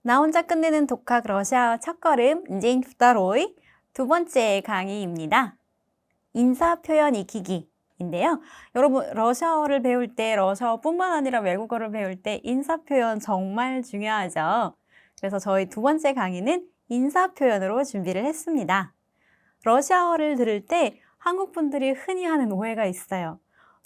나 혼자 끝내는 독학 러시아어 첫걸음 День второй 두 번째 강의입니다. 인사 표현 익히기인데요. 여러분 러시아어를 배울 때 러시아어뿐만 아니라 외국어를 배울 때 인사 표현 정말 중요하죠. 그래서 저희 두 번째 강의는 인사 표현으로 준비를 했습니다. 러시아어를 들을 때 한국 분들이 흔히 하는 오해가 있어요.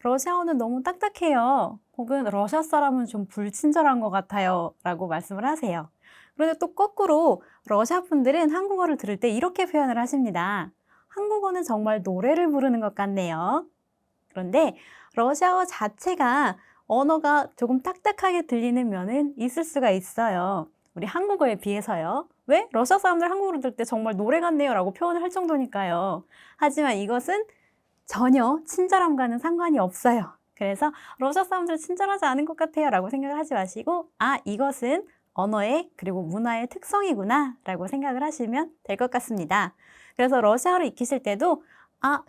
러시아어는 너무 딱딱해요. 혹은 러시아 사람은 좀 불친절한 것 같아요. 라고 말씀을 하세요. 그런데 또 거꾸로 러시아 분들은 한국어를 들을 때 이렇게 표현을 하십니다. 한국어는 정말 노래를 부르는 것 같네요. 그런데 러시아어 자체가 언어가 조금 딱딱하게 들리는 면은 있을 수가 있어요. 우리 한국어에 비해서요. 왜? 러시아 사람들 한국어를 들을 때 정말 노래 같네요 라고 표현을 할 정도니까요. 하지만 이것은 전혀 친절함과는 상관이 없어요. 그래서 러시아 사람들 친절하지 않은 것 같아요 라고 생각을 하지 마시고 이것은 언어의 그리고 문화의 특성이구나 라고 생각을 하시면 될 것 같습니다. 그래서 러시아어를 익히실 때도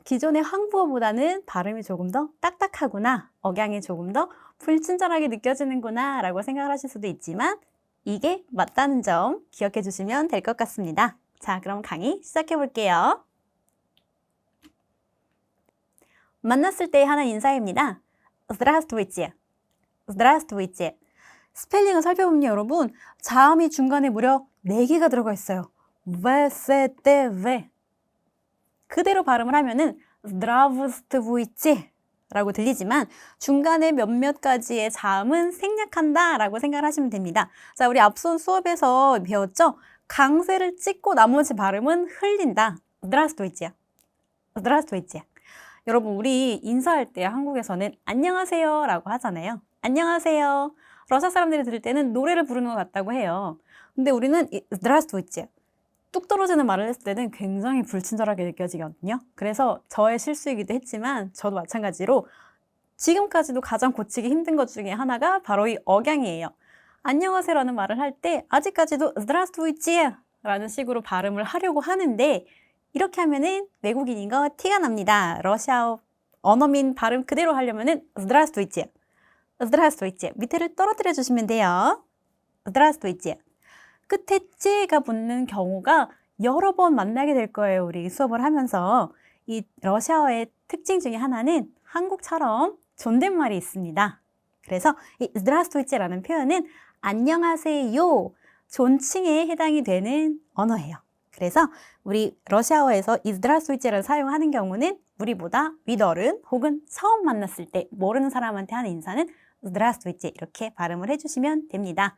기존의 한국어보다는 발음이 조금 더 딱딱하구나, 억양이 조금 더 불친절하게 느껴지는구나 라고 생각을 하실 수도 있지만 이게 맞다는 점 기억해 주시면 될 것 같습니다. 자, 그럼 강의 시작해 볼게요. 만났을 때 하는 인사입니다. Здравствуйте. Здравствуйте. 스펠링을 살펴보면 여러분 자음이 중간에 무려 4개가 들어가 있어요. V, C, T, V. 그대로 발음을 하면은 Здравствуйте 라고 들리지만 중간에 몇몇 가지의 자음은 생략한다 라고 생각을 하시면 됩니다. 자, 우리 앞선 수업에서 배웠죠? 강세를 찍고 나머지 발음은 흘린다. Здравствуйте. Здравствуйте. 여러분 우리 인사할 때 한국에서는 안녕하세요 라고 하잖아요. 안녕하세요. 러시아 사람들이 들을 때는 노래를 부르는 것 같다고 해요. 근데 우리는 Здравствуйте. 뚝 떨어지는 말을 했을 때는 굉장히 불친절하게 느껴지거든요. 그래서 저의 실수이기도 했지만 저도 마찬가지로 지금까지도 가장 고치기 힘든 것 중에 하나가 바로 이 억양이에요. 안녕하세요라는 말을 할 때 아직까지도 Здравствуйте 라는 식으로 발음을 하려고 하는데 이렇게 하면은 외국인인 거 티가 납니다. 러시아어 언어민 발음 그대로 하려면은 Здравствуйте. Здравствуйте. 밑에를 떨어뜨려 주시면 돼요. Здравствуйте. 끝에 찌가 붙는 경우가 여러 번 만나게 될 거예요. 우리 수업을 하면서. 이 러시아어의 특징 중에 하나는 한국처럼 존댓말이 있습니다. 그래서 이 Здравствуйte라는 표현은 안녕하세요. 존칭에 해당이 되는 언어예요. 그래서 우리 러시아어에서 이 Здравствуйte를 사용하는 경우는 우리보다 윗어른 혹은 처음 만났을 때 모르는 사람한테 하는 인사는 Здравствуйте 이렇게 발음을 해주시면 됩니다.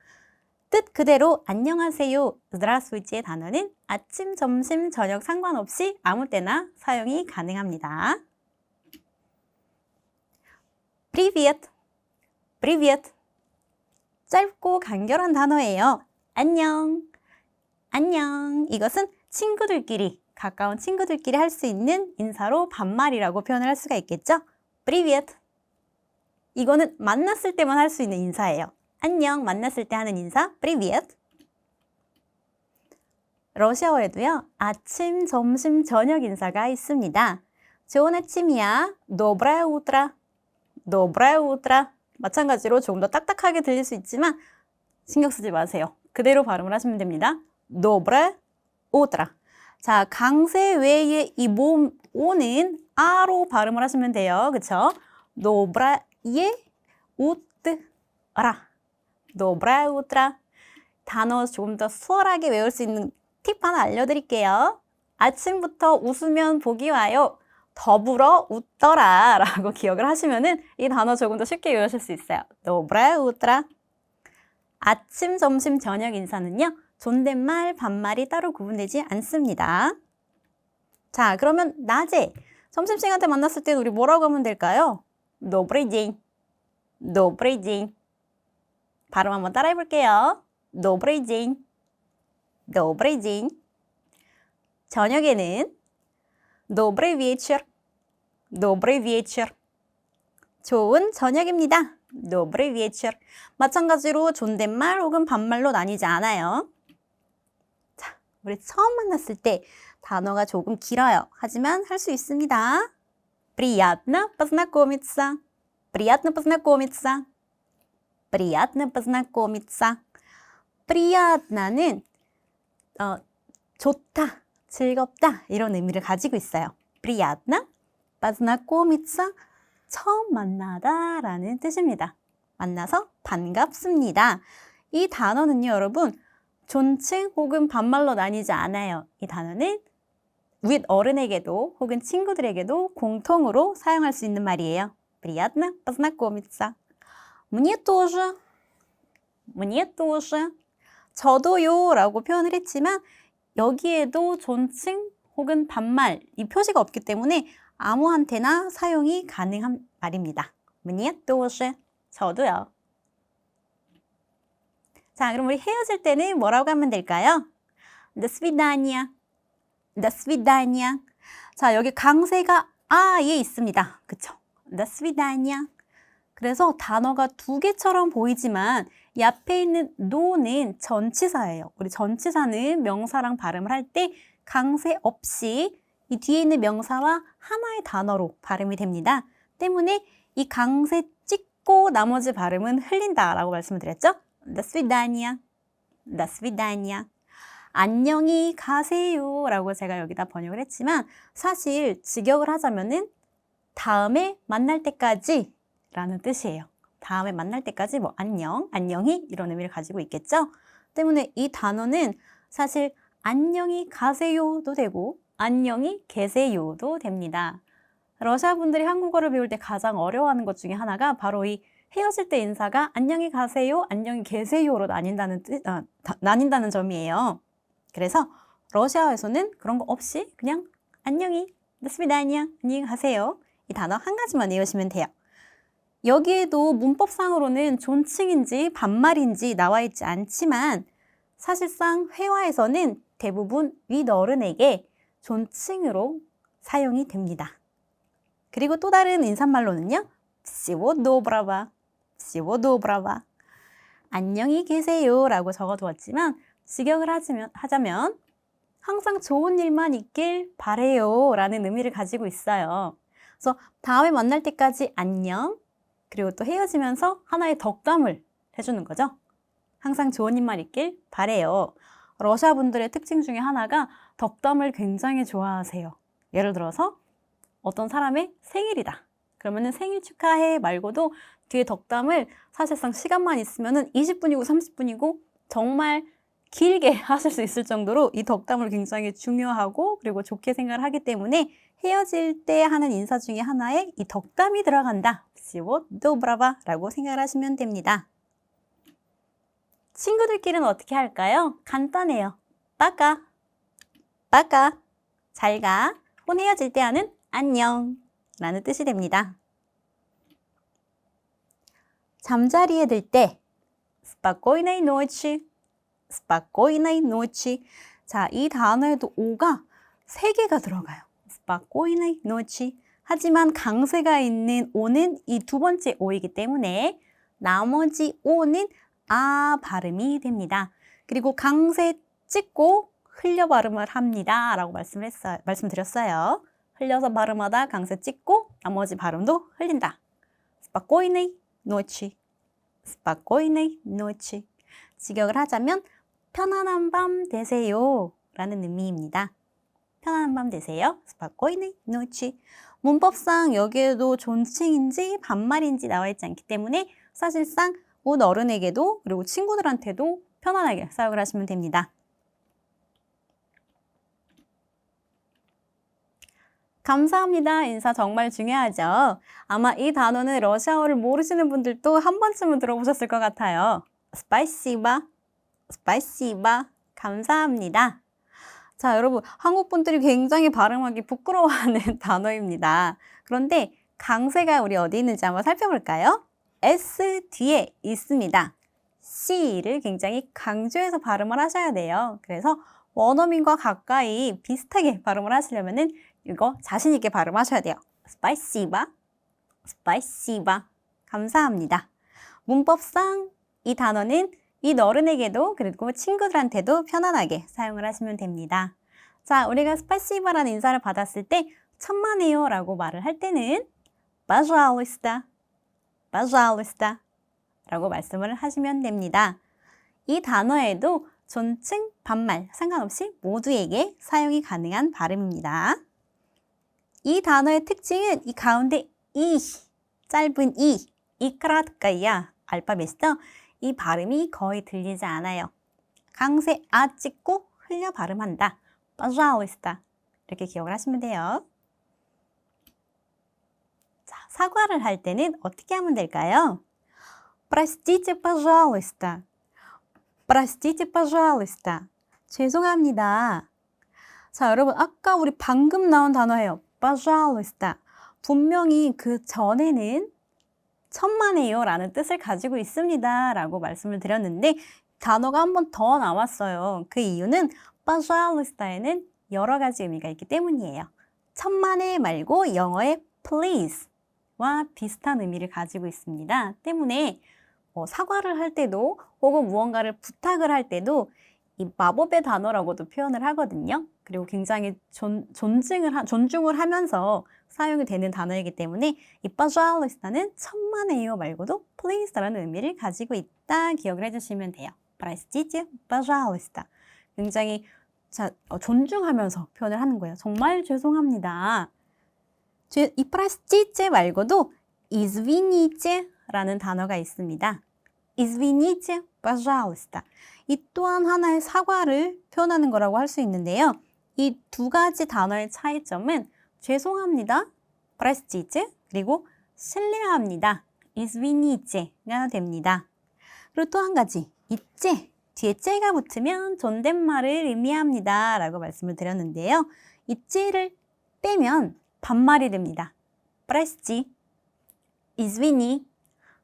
뜻 그대로 안녕하세요, Здравствуйte의 단어는 아침, 점심, 저녁 상관없이 아무 때나 사용이 가능합니다. Привет, Привет. 짧고 간결한 단어예요. 안녕, 안녕. 이것은 친구들끼리, 가까운 친구들끼리 할 수 있는 인사로 반말이라고 표현을 할 수가 있겠죠? Привет. 이거는 만났을 때만 할 수 있는 인사예요. 안녕, 만났을 때 하는 인사, Привет. 러시아어에도요, 아침, 점심, 저녁 인사가 있습니다. 좋은 아침이야, Доброе утро, Доброе утро. 마찬가지로 조금 더 딱딱하게 들릴 수 있지만 신경 쓰지 마세요. 그대로 발음을 하시면 됩니다. Доброе утро. 자, 강세 외에 이 모음 오는 아로 발음을 하시면 돼요. 그쵸? Доброе утро. Доброе утро. 단어 조금 더 수월하게 외울 수 있는 팁 하나 알려드릴게요. 아침부터 웃으면 복이 와요. 더불어 웃더라 라고 기억을 하시면은 이 단어 조금 더 쉽게 외우실 수 있어요. Доброе утро. 아침, 점심, 저녁 인사는요. 존댓말, 반말이 따로 구분되지 않습니다. 자, 그러면 낮에 점심시간 때 만났을 때 우리 뭐라고 하면 될까요? Добрый день. Добрый день. 발음 한번 따라해 볼게요. Добрый день. Добрый день. 저녁에는 Добрый вечер. Добрый вечер. 좋은 저녁입니다. Добрый вечер. 마찬가지로 존댓말 혹은 반말로 나뉘지 않아요. 자, 우리 처음 만났을 때 단어가 조금 길어요. 하지만 할 수 있습니다. Приятно познакомиться. Приятно познакомиться. Приятно познакомиться. приятно는 좋다, 즐겁다 이런 의미를 가지고 있어요. приятно, познакомиться, 처음 만나다 라는 뜻입니다. 만나서 반갑습니다. 이 단어는요, 여러분, 존칭 혹은 반말로 나뉘지 않아요. 이 단어는 윗 어른에게도 혹은 친구들에게도 공통으로 사용할 수 있는 말이에요. приятно познакомиться. Мне тоже. Мне тоже. 저도요 라고 표현을 했지만 여기에도 존칭 혹은 반말 이 표시가 없기 때문에 아무한테나 사용이 가능한 말입니다. Мне тоже. 저도요. 자, 그럼 우리 헤어질 때는 뭐라고 하면 될까요? До свидания. До свидания. 자, 여기 강세가 아에 있습니다. 그쵸? До свидания. 그래서 단어가 두 개처럼 보이지만 이 앞에 있는 no는 전치사예요. 우리 전치사는 명사랑 발음을 할 때 강세 없이 이 뒤에 있는 명사와 하나의 단어로 발음이 됩니다. 때문에 이 강세 찍고 나머지 발음은 흘린다라고 말씀을 드렸죠? До свидания. До свидания. 안녕히 가세요 라고 제가 여기다 번역을 했지만 사실 직역을 하자면은 다음에 만날 때까지 라는 뜻이에요. 다음에 만날 때까지 뭐 안녕, 안녕히 이런 의미를 가지고 있겠죠? 때문에 이 단어는 사실 안녕히 가세요도 되고 안녕히 계세요도 됩니다. 러시아 분들이 한국어를 배울 때 가장 어려워하는 것 중에 하나가 바로 이 헤어질 때 인사가 안녕히 가세요, 안녕히 계세요로 나뉜다는 점이에요. 그래서 러시아에서는 그런 거 없이 그냥 안녕히, до свидания, 안녕히 가세요. 이 단어 한 가지만 외우시면 돼요. 여기에도 문법상으로는 존칭인지 반말인지 나와 있지 않지만 사실상 회화에서는 대부분 윗어른에게 존칭으로 사용이 됩니다. 그리고 또 다른 인사말로는요. всего доброго, всего доброго. 안녕히 계세요 라고 적어두었지만 직역을 하자면 항상 좋은 일만 있길 바래요 라는 의미를 가지고 있어요. 그래서 다음에 만날 때까지 안녕, 그리고 또 헤어지면서 하나의 덕담을 해주는 거죠. 항상 좋은 일만 있길 바래요. 러시아 분들의 특징 중에 하나가 덕담을 굉장히 좋아하세요. 예를 들어서 어떤 사람의 생일이다. 그러면은 생일 축하해 말고도 뒤에 덕담을 사실상 시간만 있으면은 20분이고 30분이고 정말 길게 하실 수 있을 정도로 이 덕담을 굉장히 중요하고 그리고 좋게 생각을 하기 때문에 헤어질 때 하는 인사 중에 하나에 이 덕담이 들어간다. всего доброго 라고 생각을 하시면 됩니다. 친구들끼리는 어떻게 할까요? 간단해요. 빠까, 빠까, 잘 가. 혹은 헤어질 때 하는 안녕 라는 뜻이 됩니다. 잠자리에 들 때 спокойной ночи, спокойной ночи. 자, 이 단어에도 오가 3개가 들어가요. спокойной ночи. 하지만 강세가 있는 오는 이 두 번째 오이기 때문에 나머지 오는 아 발음이 됩니다. 그리고 강세 찍고 흘려 발음을 합니다. 라고 말씀드렸어요. 흘려서 발음하다 강세 찍고 나머지 발음도 흘린다. спокойной ночи, спокойной ночи. 직역을 하자면 편안한 밤 되세요 라는 의미입니다. 편안한 밤 되세요. спокойной ночи. 문법상 여기에도 존칭인지 반말인지 나와 있지 않기 때문에 사실상 온 어른에게도 그리고 친구들한테도 편안하게 사용을 하시면 됩니다. 감사합니다. 인사 정말 중요하죠. 아마 이 단어는 러시아어를 모르시는 분들도 한 번쯤은 들어보셨을 것 같아요. спасибо, спасибо. 감사합니다. 자, 여러분, 한국 분들이 굉장히 발음하기 부끄러워하는 단어입니다. 그런데 강세가 우리 어디 있는지 한번 살펴볼까요? S 뒤에 있습니다. C를 굉장히 강조해서 발음을 하셔야 돼요. 그래서 원어민과 가까이 비슷하게 발음을 하시려면은 이거 자신 있게 발음하셔야 돼요. спасибо, спасибо. 감사합니다. 문법상 이 단어는 이 어른에게도 그리고 친구들한테도 편안하게 사용을 하시면 됩니다. 자, 우리가 спасибо라는 인사를 받았을 때 천만에요 라고 말을 할 때는 пожалуйста, пожалуйста 라고 말씀을 하시면 됩니다. 이 단어에도 존칭, 반말 상관없이 모두에게 사용이 가능한 발음입니다. 이 단어의 특징은 이 가운데 이, 짧은 이크라트까이야 알파벳이죠. 이 발음이 거의 들리지 않아요. 강세 아 찍고 흘려 발음한다. пожалуйста. 이렇게 기억을 하시면 돼요. 자, 사과를 할 때는 어떻게 하면 될까요? Простите, пожалуйста. Простите, пожалуйста. 죄송합니다. 자, 여러분 아까 우리 방금 나온 단어예요. pожалуйста. 분명히 그 전에는 천만에요 라는 뜻을 가지고 있습니다 라고 말씀을 드렸는데 단어가 한 번 더 나왔어요. 그 이유는 pожалуйsta에는 여러 가지 의미가 있기 때문이에요. 천만에 말고 영어의 please와 비슷한 의미를 가지고 있습니다. 때문에 사과를 할 때도 혹은 무언가를 부탁을 할 때도 이 마법의 단어라고도 표현을 하거든요. 그리고 굉장히 존중을 하면서 사용이 되는 단어이기 때문에 이 pожалуйsta는 천만에요 말고도 please라는 의미를 가지고 있다 기억을 해주시면 돼요. Простите, пожалуйста. 굉장히 존중하면서 표현을 하는 거예요. 정말 죄송합니다. 이 простите 말고도 извините 라는 단어가 있습니다. Извините, пожалуйста. 이 또한 하나의 사과를 표현하는 거라고 할 수 있는데요. 이 두 가지 단어의 차이점은 죄송합니다, простите, 그리고 실례합니다, извините가 됩니다. 그리고 또 한 가지, 이 째, 뒤에 째가 붙으면 존댓말을 의미합니다 라고 말씀을 드렸는데요. 이 째를 빼면 반말이 됩니다. прости, извини.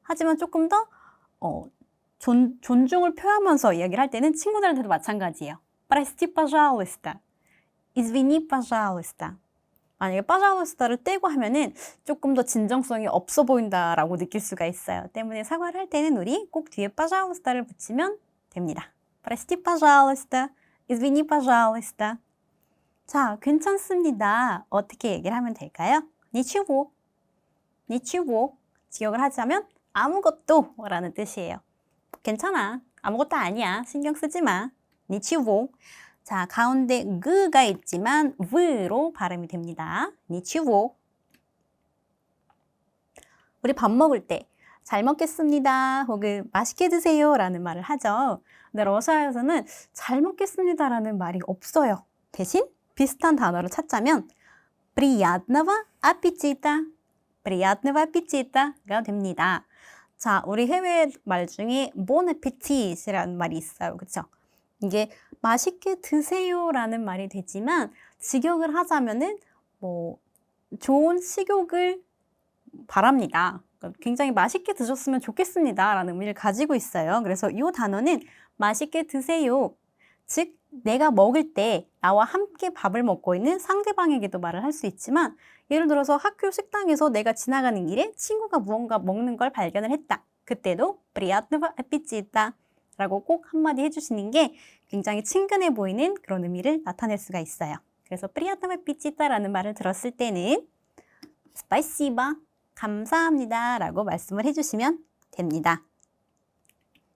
하지만 조금 더 존중을 표하면서 이야기를 할 때는 친구들한테도 마찬가지예요. Прости, пожалуйста. Извини, пожалуйста. 만약에 pожалуйsta를 떼고 하면은 조금 더 진정성이 없어 보인다라고 느낄 수가 있어요. 때문에 사과를 할 때는 우리 꼭 뒤에 pожалуйsta를 붙이면 됩니다. Прости, пожалуйста. Извини, пожалуйста. 자, 괜찮습니다. 어떻게 얘기를 하면 될까요? Ничего. Ничего. 기억을 하자면 아무것도 라는 뜻이에요. 괜찮아. 아무것도 아니야. 신경 쓰지 마. Ничего. 자, 가운데 그가 있지만 v로 발음이 됩니다. Ничего. 우리 밥 먹을 때 잘 먹겠습니다 혹은 맛있게 드세요 라는 말을 하죠. 근데 러시아에서는 잘 먹겠습니다 라는 말이 없어요. 대신 비슷한 단어를 찾자면 приятного аппетита. приятного аппетит가 됩니다. 자, 우리 해외 말 중에 bon appetit이라는 말이 있어요. 그렇죠? 이게 맛있게 드세요라는 말이 되지만 직역을 하자면은 좋은 식욕을 바랍니다. 굉장히 맛있게 드셨으면 좋겠습니다 라는 의미를 가지고 있어요. 그래서 이 단어는 맛있게 드세요. 즉 내가 먹을 때 나와 함께 밥을 먹고 있는 상대방에게도 말을 할 수 있지만 예를 들어서 학교 식당에서 내가 지나가는 길에 친구가 무언가 먹는 걸 발견을 했다. 그때도 приятного аппетита 라고 꼭 한마디 해주시는 게 굉장히 친근해 보이는 그런 의미를 나타낼 수가 있어요. 그래서 приятного аппетита 라는 말을 들었을 때는 спасибо, 감사합니다 라고 말씀을 해주시면 됩니다.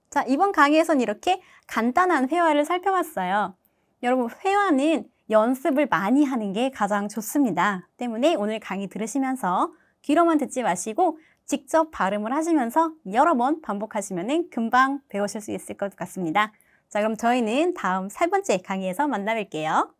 자, 이번 강의에선 이렇게 간단한 회화를 살펴봤어요. 여러분, 회화는 연습을 많이 하는 게 가장 좋습니다. 때문에 오늘 강의 들으시면서 귀로만 듣지 마시고 직접 발음을 하시면서 여러 번 반복하시면 금방 배우실 수 있을 것 같습니다. 자, 그럼 저희는 다음 3번째 강의에서 만나 뵐게요.